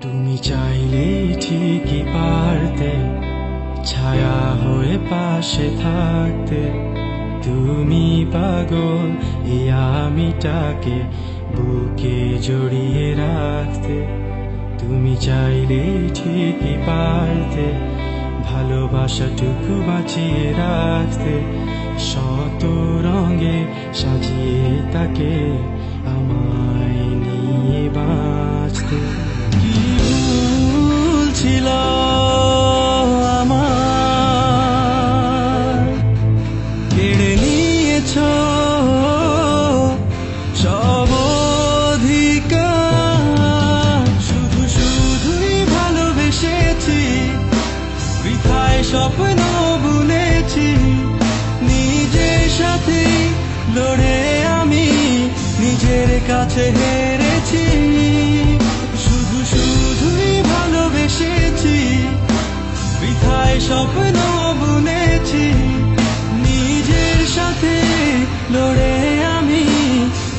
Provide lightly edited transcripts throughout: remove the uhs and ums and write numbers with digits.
তুমি চাইলে ঠিকই পারতে ছায়া হয়ে পাশে থাকতে। তুমি পাগল এই আমিটাকে বুকে জড়িয়ে রাখতে। তুমি চাইলে ঠিকই পারতে ভালোবাসাটুকু বাঁচিয়ে রাখতে। শত রঙে সাজিয়ে তাকে আমায় নিয়ে বাঁচতে। কি ভুল ছিল আমার, কেড়ে নিয়েছ সব অধিকার। শুধু শুধুই ভালোবেসেছি, বৃথায় স্বপ্ন বুনেছি। নিজের সাথে লড়ে আমি নিজের কাছে হেরেছি। শুধু শুধুই ভালোবেসেছি, বৃথায় স্বপ্ন বুনেছি। নিজের সাথে লড়ে আমি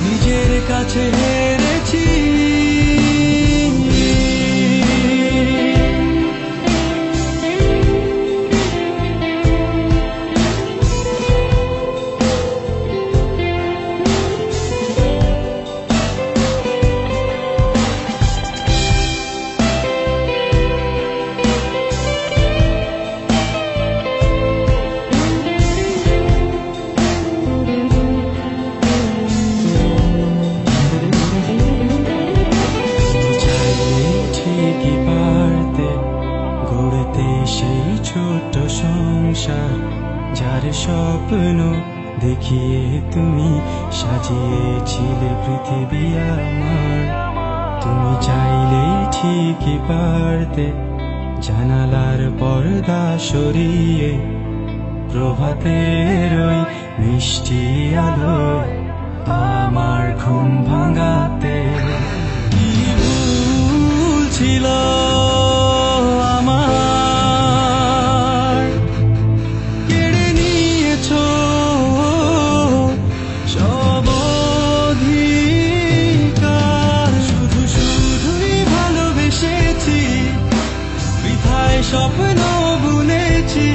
নিজের কাছে হেরেছি। সেই ছোট সংসার যার স্বপ্ন দেখিয়ে তুমি সাজিয়েছিলে পৃথিবী আমার। তুমি চাইলেই ঠিকই পারতে জানালার পর্দা সরিয়ে প্রভাতের ওই মিষ্টি আলো আমার ঘুম ভাঙাতে। কি ভুল ছিল আমার, কেড়ে নিয়েছ সব অধিকার। শুধু শুধুই ভালোবেসেছি, বৃথায় স্বপ্ন বুনেছি।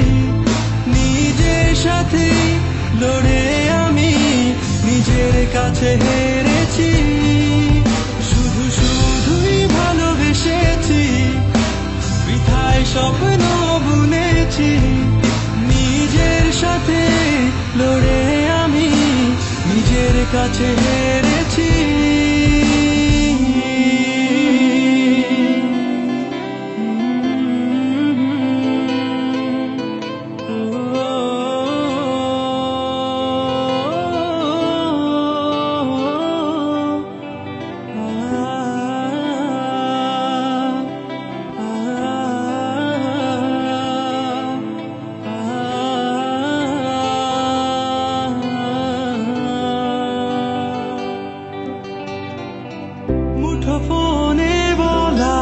নিজের সাথে লড়ে আমি নিজের কাছে হেরেছি। শুধু শুধুই ভালোবেসেছি, বৃথায় স্বপ্ন বুনেছি। নিজের সাথে লড়ে আমি নিজের কাছে হেরেছি। ফোনে বলা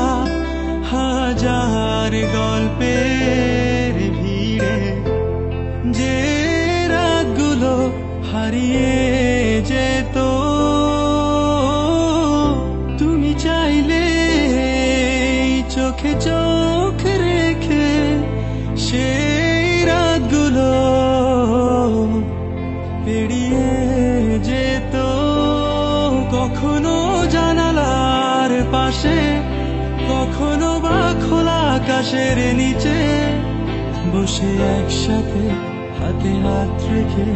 হাজার গল্পের ভিড়ে যে রাতগুলো হারিয়ে যেত। তুমি চাইলে চোখে চোখ রেখে সেই রাতগুলো পেরিয়ে যেত। কখনো জানালার পাশে, কখনো বা খোলা আকাশের নিচে বসে একসাথে হাতে হাত রেখে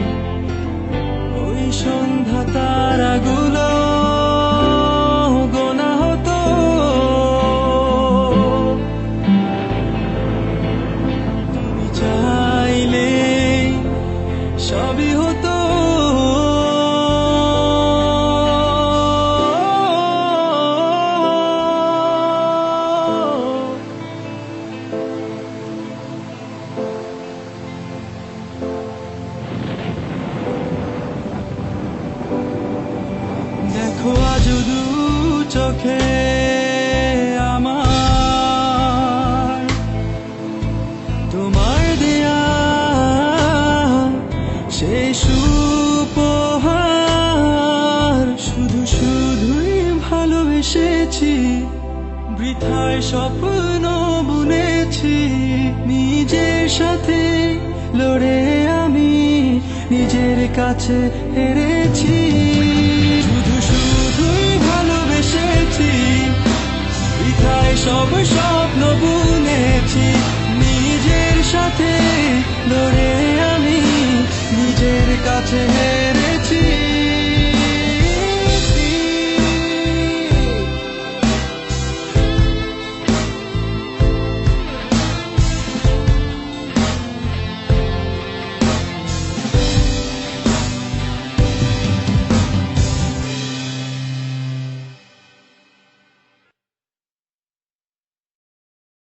ওই সন্ধ্যা তারাগুলো গোনা হতো। তুমি চাইলে সবই হতো। বৃথায় স্বপ্ন বুনেছি, নিজের সাথে লড়ে আমি নিজের কাছে হেরেছি। শুধু শুধুই ভালোবেসেছি, বৃথায় সব স্বপ্ন বুনেছি, নিজের সাথে লড়ে আমি নিজের কাছে হেরেছি।